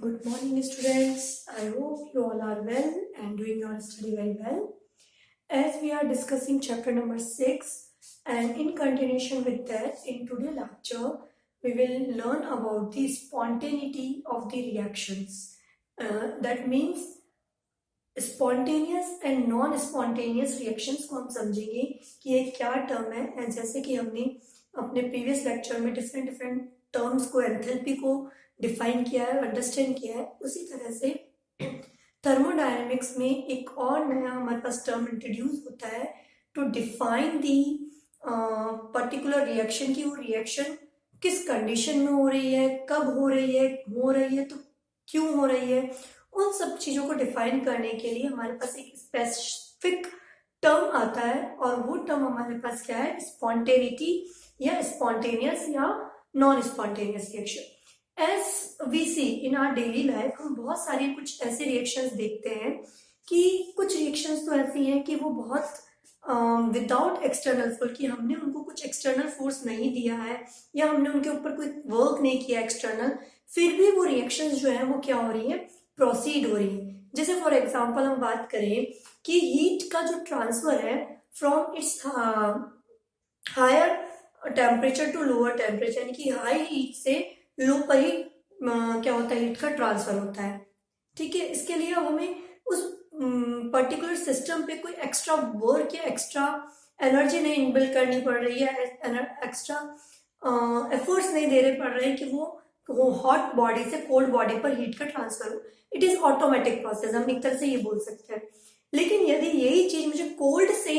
Good morning, students. I hope you all are well and doing your study very well. As we are discussing chapter number 6, and in continuation with that, in today's lecture, we will learn about the spontaneity of the reactions. That means spontaneous and non spontaneous reactions को हम समझेंगे कि ये क्या term है। And जैसे कि हमने अपने प्रीवियस लेक्चर में डिफरेंट डिफरेंट टर्म्स को, एंथैल्पी को डिफाइन किया है, अंडरस्टैंड किया है, उसी तरह से थर्मोडायनेमिक्स में एक और नया हमारे पास टर्म इंट्रोड्यूस होता है to define the particular reaction की वो रिएक्शन किस कंडीशन में हो रही है, कब हो रही है तो क्यों हो रही है। उन सब चीजों को डिफाइन करने के लिए हमारे पास एक स्पेसिफिक टर्म आता है और वो टर्म हमारे पास क्या है, स्पॉन्टेनिटी या स्पॉन्टेनियस या non spontaneous reaction. As we see in our daily life हम बहुत सारे कुछ ऐसे रिएक्शंस देखते हैं कि कुछ रिएक्शंस तो ऐसी हैं कि वो बहुत विदाउट एक्सटर्नल फोर्स, कि हमने उनको कुछ एक्सटर्नल फोर्स नहीं दिया है या हमने उनके ऊपर कोई वर्क नहीं किया एक्सटर्नल, फिर भी वो रिएक्शंस जो है वो क्या हो रही है, प्रोसीड हो रही है। जैसे फॉर एग्जांपल हम बात करें कि हीट का जो ट्रांसफर है from its higher temperature to lower temperature, यानी कि हाई हीट से लो पर ही क्या होता है, हीट का ट्रांसफर होता है। ठीक है, इसके लिए हमें उस पर्टिकुलर सिस्टम पे कोई एक्स्ट्रा वर्क या एक्स्ट्रा एनर्जी नहीं इनबिल्ड करनी पड़ रही है, एक्स्ट्रा एफर्ट्स नहीं देने पड़ रहे हैं कि वो हॉट बॉडी से कोल्ड बॉडी पर हीट का ट्रांसफर हो। इट इज ऑटोमेटिक प्रोसेस, हम एक तरह से ये बोल सकते हैं। लेकिन यदि यही चीज मुझे कोल्ड से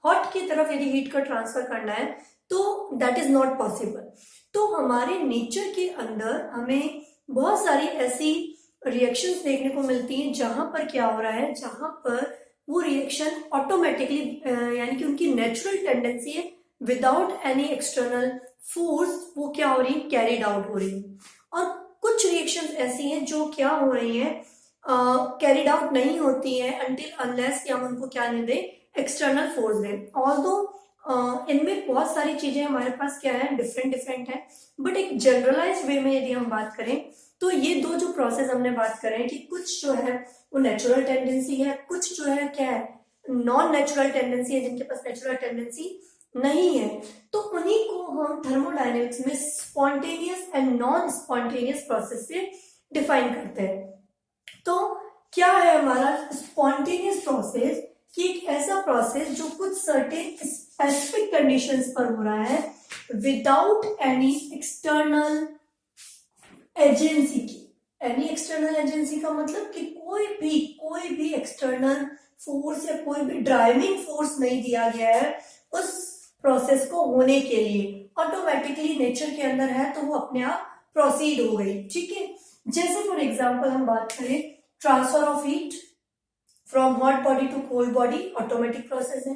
हॉट की तरफ यदि हीट का ट्रांसफर करना है तो दैट इज नॉट पॉसिबल। तो हमारे नेचर के अंदर हमें बहुत सारी ऐसी रिएक्शंस देखने को मिलती हैं जहां पर क्या हो रहा है, जहां पर वो रिएक्शन ऑटोमेटिकली यानी कि उनकी नेचुरल टेंडेंसी है, विदाउट एनी एक्सटर्नल फोर्स वो क्या हो रही है, कैरिड आउट हो रही है। और कुछ रिएक्शंस ऐसी हैं जो क्या हो रही हैं, कैरिड आउट नहीं होती है अनटिल अनलेस कि हम उनको क्या नहीं दें, एक्सटर्नल फोर्स दें। ऑल्दो इनमें बहुत सारी चीजें हमारे पास क्या है, डिफरेंट है, बट एक जनरलाइज वे में यदि हम बात करें तो ये दो जो प्रोसेस हमने बात करें कि कुछ जो है वो नेचुरल टेंडेंसी है, कुछ जो है क्या है, नॉन नेचुरल टेंडेंसी है, जिनके पास नेचुरल टेंडेंसी नहीं है। तो उन्हीं को हम थर्मोडायनेमिक्स में spontaneous and non spontaneous process से डिफाइन करते हैं। तो क्या है हमारा स्पॉन्टेनियस प्रोसेस, कि एक ऐसा प्रोसेस जो कुछ सर्टेन स्पेसिफिक कंडीशंस पर हो रहा है विदाउट एनी एक्सटर्नल एजेंसी की। एनी एक्सटर्नल एजेंसी का मतलब कि कोई भी एक्सटर्नल फोर्स या कोई भी ड्राइविंग फोर्स नहीं दिया गया है उस प्रोसेस को होने के लिए, ऑटोमेटिकली नेचर के अंदर है तो वो अपने आप प्रोसीड हो गई। ठीक है, जैसे फॉर एग्जांपल हम बात करें transfer of heat from hot body to cold body, automatic process है।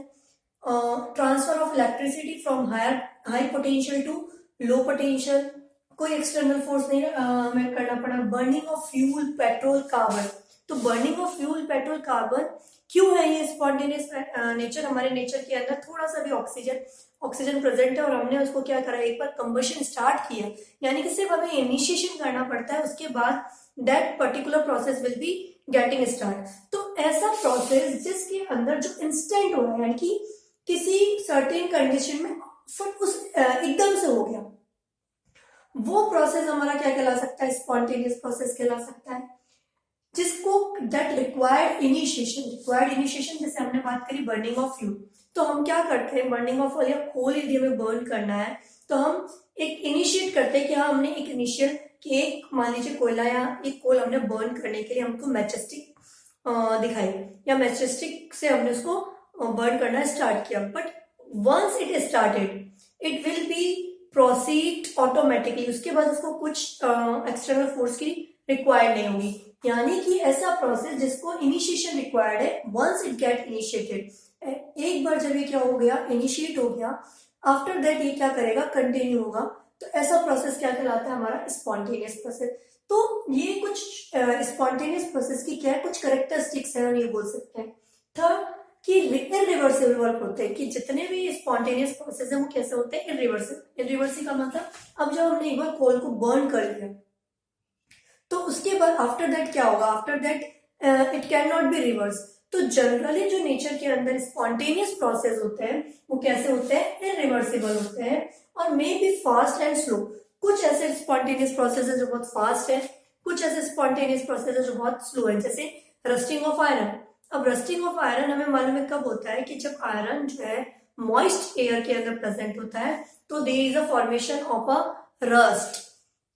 Transfer of electricity from high potential to low potential, कोई एक्सटर्नल फोर्स नहीं हमें करना पड़ा। Burning of fuel petrol carbon, तो burning of fuel petrol carbon क्यों है ये स्पॉन्टेनियस नेचर, हमारे नेचर के अंदर थोड़ा सा भी ऑक्सीजन प्रेजेंट है और हमने उसको क्या करा, एक बार कंबशन स्टार्ट किया, यानी कि सिर्फ हमें इनिशिएशन करना पड़ता है, उसके बाद that particular process will be getting start. तो ऐसा प्रोसेस जिसके अंदर जो इंस्टेंट हो रहा है, यानी कि किसी सर्टेन कंडीशन में उस एकदम से हो गया, वो प्रोसेस हमारा क्या कहला सकता है, स्पॉन्टेनियस प्रोसेस कहला सकता है, जिसको दैट रिक्वायर्ड इनिशिएशन जैसे हमने बात करी बर्निंग ऑफ फ्यूल। तो हम क्या करते हैं, बर्निंग ऑफ या कोल यदि हमें बर्न करना है तो हम एक इनिशिएट करते हैं कि हाँ हमने एक इनिशियल कि एक मान लीजिए कोयला या एक कोल हमने बर्न करने के लिए हमको मैचस्टिक दिखाई या मैचस्टिक से हमने उसको बर्न करना स्टार्ट किया, but once it started it will be proceed automatically, उसके बाद उसको कुछ एक्सटर्नल फोर्स की रिक्वायर्ड नहीं होगी। यानी कि ऐसा प्रोसेस जिसको इनिशिएशन रिक्वायर्ड है, वंस इट गेट इनिशिएटेड, एक बार जब ये क्या हो गया, इनिशिएट हो गया, आफ्टर दैट ये क्या करेगा, कंटिन्यू होगा। तो ऐसा प्रोसेस क्या कहलाता है, हमारा स्पॉन्टेनियस प्रोसेस। तो ये कुछ स्पॉन्टेनियस प्रोसेस की क्या है, कुछ कैरेक्टरिस्टिक्स है, हम ये बोल सकते हैं। थर्ड कि इरिवर्सिबल वर्क होते हैं, कि जितने भी स्पॉन्टेनियस प्रोसेस है वो कैसे होते हैं, इरिवर्सिबल का मतलब अब जब हमने एक बार कोल को बर्न कर लिया तो उसके बाद आफ्टर दैट क्या होगा, after that it can not be reverse. तो जनरली जो नेचर के अंदर स्पॉन्टेनियस प्रोसेस होते हैं वो कैसे होते हैं, इरिवर्सिबल होते हैं और may be fast and slow. कुछ ऐसे स्पॉन्टेनियस प्रोसेस है जो बहुत फास्ट है, कुछ ऐसे स्पॉन्टेनियस प्रोसेस है जो बहुत स्लो है, जैसे रस्टिंग ऑफ आयरन। अब रस्टिंग ऑफ आयरन हमें मालूम है कब होता है कि जब आयरन जो है मॉइस्ट एयर के अंदर प्रेजेंट होता है तो there is a formation of a rust.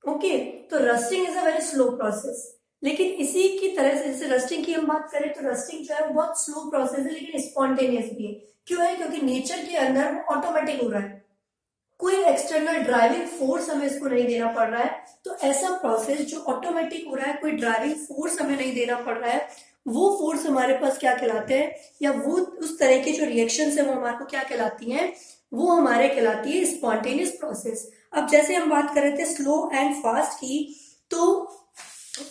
Okay, तो rusting is a very slow process. लेकिन इसी की तरह से जैसे रस्टिंग की हम बात करें तो रस्टिंग जो है बहुत स्लो प्रोसेस है लेकिन स्पॉन्टेनियस भी है। क्यों है, क्योंकि नेचर के अंदर वो ऑटोमेटिक हो रहा है, कोई एक्सटर्नल ड्राइविंग फोर्स हमें इसको नहीं देना पड़ रहा है। तो ऐसा प्रोसेस जो ऑटोमेटिक हो रहा है, कोई ड्राइविंग फोर्स हमें नहीं देना पड़ रहा है, वो फोर्स हमारे पास क्या कहलाते हैं, या वो उस तरह की जो रिएक्शंस है वो हमारे को क्या कहलाती हैं, वो हमारे कहलाती है स्पॉन्टेनियस प्रोसेस। अब जैसे हम बात कर रहे थे स्लो एंड फास्ट की, तो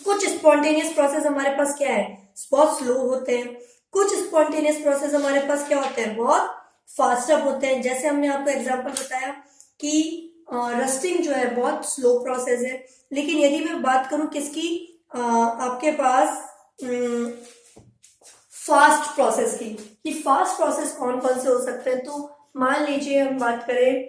कुछ स्पॉन्टेनियस प्रोसेस हमारे पास क्या है, बहुत स्लो होते हैं, कुछ स्पॉन्टेनियस प्रोसेस हमारे पास क्या होते हैं, बहुत फास्ट अप होते हैं। जैसे हमने आपको एग्जांपल बताया कि रस्टिंग जो है बहुत स्लो प्रोसेस है, लेकिन यदि मैं बात करूं किसकी, आपके पास फास्ट प्रोसेस की, कि फास्ट प्रोसेस कौन कौन से हो सकते हैं, तो मान लीजिए हम बात करें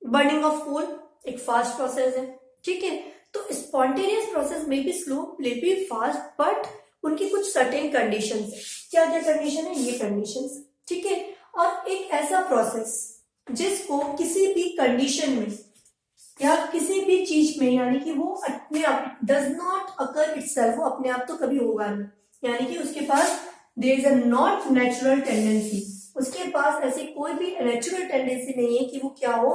बर्निंग ऑफ कोल, एक फास्ट प्रोसेस है, ठीक है। तो स्पॉन्टेनियस प्रोसेस में भी slow, may be fast, but उनकी कुछ सर्टेन कंडीशंस है। क्या क्या कंडीशन है, ये कंडीशंस, ठीक है। और एक ऐसा प्रोसेस जिसको किसी भी कंडीशन में या किसी भी चीज में, यानी कि वो अपने आप डज नॉट अकर इटसेल्फ, वो अपने आप तो कभी होगा नहीं, यानी कि उसके पास there is a not natural tendency, उसके पास ऐसी कोई भी नेचुरल टेंडेंसी नहीं है कि वो क्या हो,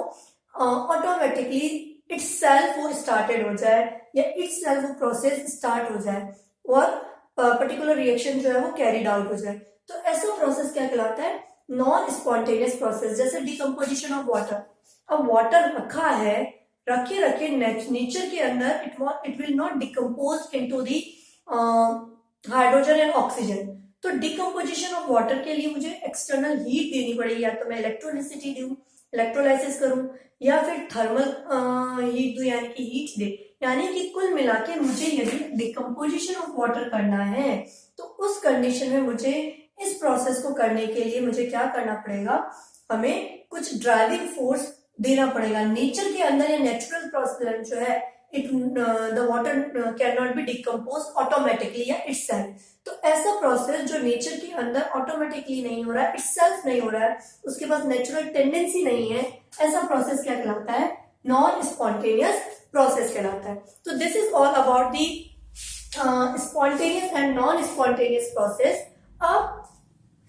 ऑटोमेटिकली इटसेल्फ वो स्टार्टेड हो जाए या इटसेल्फ वो प्रोसेस स्टार्ट हो जाए और पर्टिकुलर रिएक्शन जो है वो कैरिड आउट हो जाए। तो ऐसा प्रोसेस क्या कहलाता है, नॉन स्पॉन्टेनियस प्रोसेस। जैसे डिकम्पोजिशन ऑफ वाटर, अब वाटर रखा है, रखे रखे नेचर के अंदर it will not decompose into the hydrogen and oxygen. तो डिकम्पोजिशन ऑफ वाटर के लिए मुझे एक्सटर्नल हीट देनी पड़ेगी, या तो मैं इलेक्ट्रोलिसिटी दूं, इलेक्ट्रोलाइसिस करूं, या फिर थर्मल हीट दूं, यानी कि हीट दे। यानी कि कुल मिला के मुझे यदि डिकम्पोजिशन ऑफ वाटर करना है तो उस कंडीशन में मुझे इस प्रोसेस को करने के लिए मुझे क्या करना पड़ेगा, हमें कुछ ड्राइविंग फोर्स देना पड़ेगा। नेचर के अंदर या नेचुरल प्रोसेस जो है the water can not be decompose automatically या इटसेल्फ। तो ऐसा प्रोसेस जो नेचर के अंदर ऑटोमेटिकली नहीं हो रहा है, इटसेल्फ नहीं हो रहा है, उसके पास नेचुरल टेंडेंसी नहीं है, ऐसा प्रोसेस क्या कहलाता है, नॉन स्पॉन्टेनियस प्रोसेस कहलाता है। तो this is all about the spontaneous and non spontaneous process. अब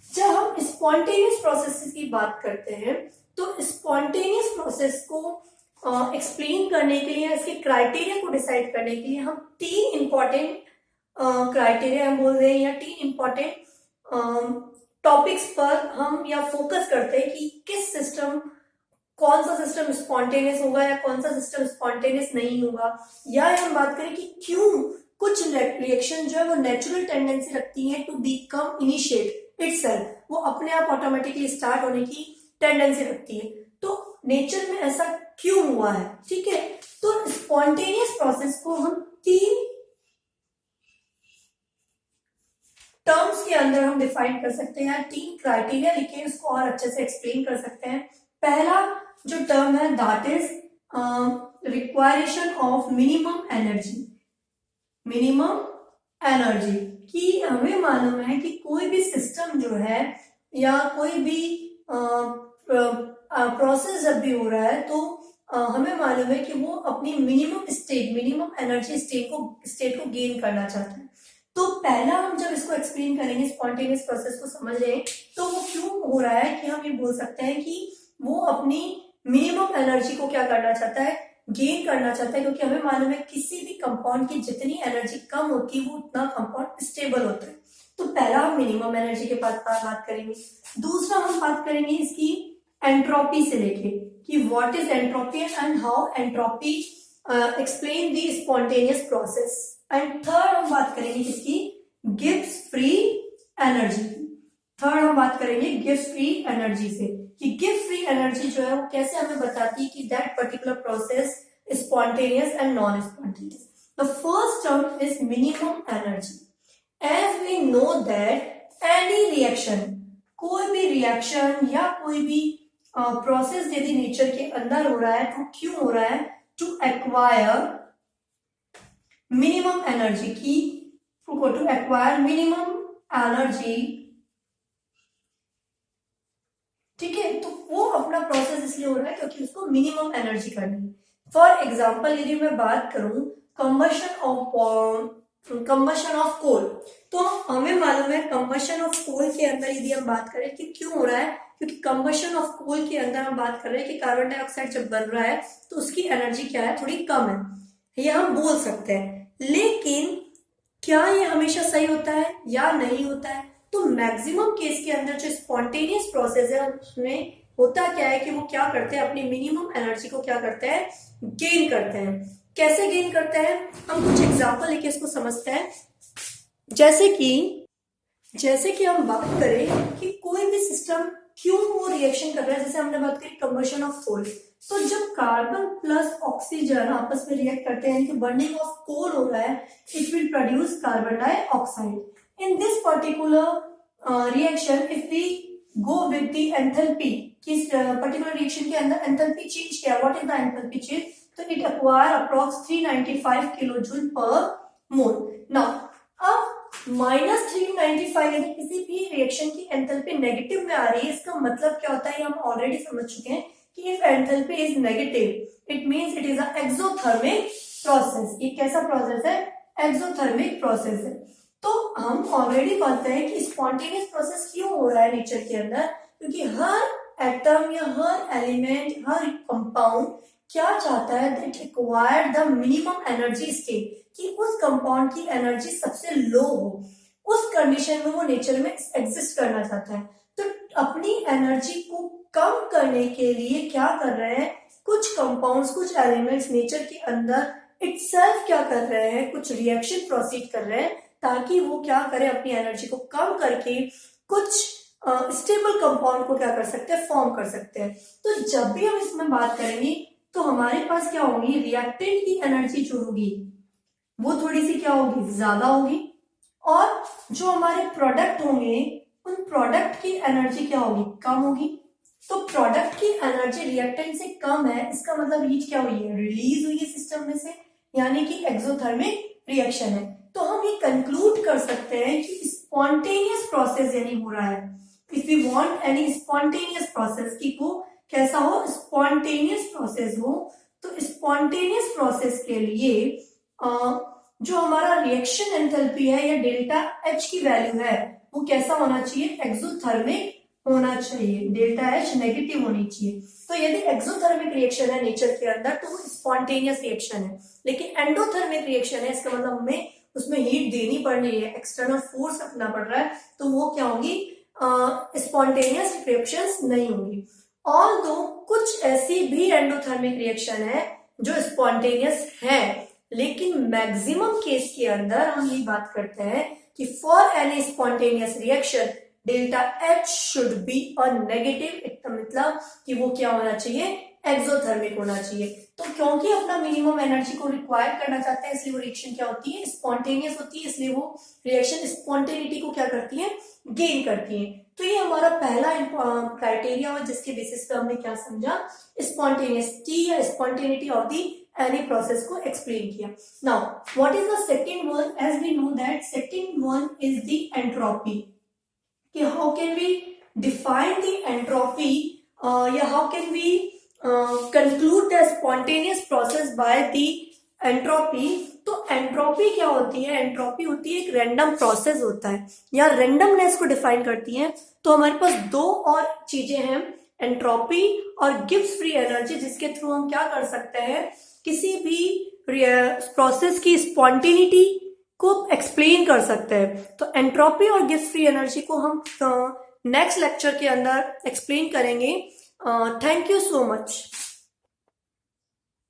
जब हम स्पॉन्टेनियस प्रोसेस की बात करते हैं तो स्पॉन्टेनियस प्रोसेस को एक्सप्लेन करने के लिए, इसके क्राइटेरिया को डिसाइड करने के लिए हम तीन इंपॉर्टेंट क्राइटेरिया हम बोल रहे हैं या तीन इंपॉर्टेंट टॉपिक्स पर हम या फोकस करते हैं कि किस सिस्टम, कौन सा सिस्टम स्पॉन्टेनियस होगा या कौन सा सिस्टम स्पॉन्टेनियस नहीं होगा, या हम बात करें कि क्यों कुछ रिएक्शन जो है वो नेचुरल टेंडेंसी रखती है टू बिकम इनिशिएट इटसेल्फ, वो अपने आप ऑटोमेटिकली स्टार्ट होने की टेंडेंसी रखती है। तो नेचर में ऐसा क्यों हुआ है, ठीक है। तो स्पॉन्टेनियस प्रोसेस को हम तीन टर्म्स के अंदर हम डिफाइन कर सकते हैं, तीन क्राइटेरिया लिखे उसको और अच्छे से एक्सप्लेन कर सकते हैं। पहला जो टर्म है that is requirement of minimum energy. Minimum energy कि हमें मालूम है कि कोई भी सिस्टम जो है या कोई भी प्रोसेस जब भी हो रहा है तो हमें मालूम है कि वो अपनी मिनिमम एनर्जी स्टेट को गेन करना चाहता है। तो पहला हम जब इसको एक्सप्लेन करेंगे, स्पॉन्टेनियस प्रोसेस को समझ रहे हैं, तो वो क्यों हो रहा है कि हम ये बोल सकते हैं कि वो अपनी मिनिमम एनर्जी को क्या करना चाहता है, गेन करना चाहता है, क्योंकि हमें मालूम है किसी भी कंपाउंड की जितनी एनर्जी कम होती है वो उतना कंपाउंड स्टेबल होता है। तो पहला हम मिनिमम एनर्जी के बाद बात करेंगे। दूसरा हम बात करेंगे इसकी एंट्रोपी से लेके कि what is entropy and how entropy explain the spontaneous process. And third हम बात करेंगे किसकी, गिब्स फ्री एनर्जी। थर्ड हम बात करेंगे गिब्स फ्री एनर्जी से कि गिब्स फ्री एनर्जी जो है वो कैसे हमें बताती है कि that particular process spontaneous and non spontaneous. The first term is minimum energy. As we know that any reaction, कोई भी रिएक्शन या कोई भी प्रोसेस यदि नेचर के अंदर हो रहा है तो क्यों हो रहा है? टू एक्वायर मिनिमम एनर्जी की, टू एक्वायर मिनिमम एनर्जी, ठीक है। तो वो अपना प्रोसेस इसलिए हो रहा है क्योंकि उसको मिनिमम एनर्जी करनी है। फॉर एग्जाम्पल यदि मैं बात करूं कंबशन ऑफ कोल, तो हमें मालूम है कंबशन ऑफ कोल के अंदर यदि हम बात करें कि क्यों हो रहा है, क्योंकि कंबशन ऑफ कोल के अंदर हम बात कर रहे हैं कि कार्बन डाइऑक्साइड जब बन रहा है तो उसकी एनर्जी क्या है, थोड़ी कम है, ये हम बोल सकते हैं। लेकिन क्या ये हमेशा सही होता है या नहीं होता है? तो मैक्सिमम केस के अंदर जो स्पॉन्टेनियस प्रोसेस है उसमें होता क्या है कि वो क्या करते हैं, अपनी मिनिमम एनर्जी को क्या करते हैं, गेन करते हैं। कैसे गेन करते हैं, हम कुछ एग्जांपल लेके इसको समझते हैं। जैसे कि हम बात करें कि कोई भी सिस्टम क्यों वो रिएक्शन कर रहा है, जैसे हमने बात करी कंबशन ऑफ कोल, तो जब कार्बन प्लस ऑक्सीजन आपस में रिएक्ट करते हैं, यानी कि बर्निंग ऑफ कोल हो रहा है, it will produce carbon dioxide. In this particular reaction if we go with the enthalpy, किस पर्टिकुलर रिएक्शन के अंदर एंथैल्पी चेंज किया, what is the enthalpy change, तो it acquire approx 395 kilojoule per mole. Now अब -395 यदि किसी भी reaction की एंथैल्पी नेगेटिव में आ रही है, इसका मतलब क्या होता है, हम ऑलरेडी समझ चुके हैं कि if enthalpy is negative it means it is a exothermic process. ये कैसा प्रोसेस है, एक्सोथर्मिक प्रोसेस है। तो हम ऑलरेडी जानते हैं कि स्पॉन्टेनियस प्रोसेस क्यों हो रहा है नेचर के अंदर, क्योंकि हर एटम या हर एलिमेंट, हर कंपाउंड क्या चाहता है, that require the minimum energy state, कि उस कंपाउंड की एनर्जी सबसे लो हो, उस कंडीशन में वो नेचर में एग्जिस्ट करना चाहता है। तो अपनी एनर्जी को कम करने के लिए क्या कर रहे हैं, कुछ कंपाउंड्स, कुछ एलिमेंट्स नेचर के अंदर इटसेल्फ क्या कर रहे हैं, कुछ रिएक्शन प्रोसीड कर रहे हैं ताकि वो क्या करे, अपनी एनर्जी को कम करके कुछ स्टेबल कंपाउंड को क्या कर सकते हैं, फॉर्म कर सकते हैं। तो जब भी हम इसमें बात करेंगे तो हमारे पास क्या होगी, रिएक्टेंट की एनर्जी जो होगी वो थोड़ी सी क्या होगी, ज्यादा होगी, और जो हमारे प्रोडक्ट होंगे उन प्रोडक्ट की एनर्जी क्या होगी, कम होगी। तो प्रोडक्ट की एनर्जी रिएक्टेंट से कम है, इसका मतलब हीट क्या हुई है, रिलीज हुई है सिस्टम में से, यानी कि एक्सोथर्मिक रिएक्शन है। तो हम ये कंक्लूड कर सकते हैं कि स्पॉन्टेनियस प्रोसेस यानी हो रहा है। If we want any spontaneous process की को कैसा हो, स्पॉन्टेनियस प्रोसेस हो, तो स्पॉन्टेनियस प्रोसेस के लिए जो हमारा रिएक्शन एंथैल्पी है या डेल्टा एच की वैल्यू है वो कैसा होना चाहिए, एक्सोथर्मिक होना चाहिए, डेल्टा एच नेगेटिव होनी चाहिए। तो यदि एक्सोथर्मिक रिएक्शन है नेचर के अंदर तो वो स्पॉन्टेनियस रिएक्शन है, लेकिन एंडोथर्मिक रिएक्शन है, इसका मतलब हमें उसमें हीट देनी पड़ रही है, एक्सटर्नल फोर्स रखना पड़ रहा है, तो वो क्या होगी, स्पॉन्टेनियस रिएक्शंस नहीं होंगी। ऑल्दो कुछ ऐसी भी एंडोथर्मिक रिएक्शन है जो स्पॉन्टेनियस है, लेकिन मैक्सिमम केस के अंदर हम ये बात करते हैं कि for any spontaneous reaction delta H should be a negative, इसका मतलब कि वो क्या होना चाहिए, एक्सोथर्मिक होना चाहिए। तो क्योंकि अपना मिनिमम एनर्जी को रिक्वायर करना चाहते हैं, इसलिए वो रिएक्शन क्या होती है, स्पॉन्टेनियस होती है, इसलिए वो रिएक्शन स्पॉन्टेनिटी को क्या करती है, गेन करती है। तो ये हमारा पहला क्राइटेरिया और जिसके बेसिस पे हमने क्या समझा, स्पॉन्टेनियसिटी या spontaneity of the any process को एक्सप्लेन किया। Now what is the second one, as we know that second one is the entropy, कि how can we define the entropy या how can we conclude the spontaneous process by the entropy. तो entropy क्या होती है, entropy होती है एक random process होता है या रैंडमनेस को डिफाइन करती है। तो हमारे पास दो और चीजें हैं, एंट्रोपी और गिब्स फ्री एनर्जी, जिसके थ्रू हम क्या कर सकते हैं, किसी भी प्रोसेस की स्पॉन्टेनिटी को एक्सप्लेन कर सकते हैं। तो एंट्रोपी और गिब्स फ्री एनर्जी को हम नेक्स्ट लेक्चर के अंदर एक्सप्लेन करेंगे। Thank you so much.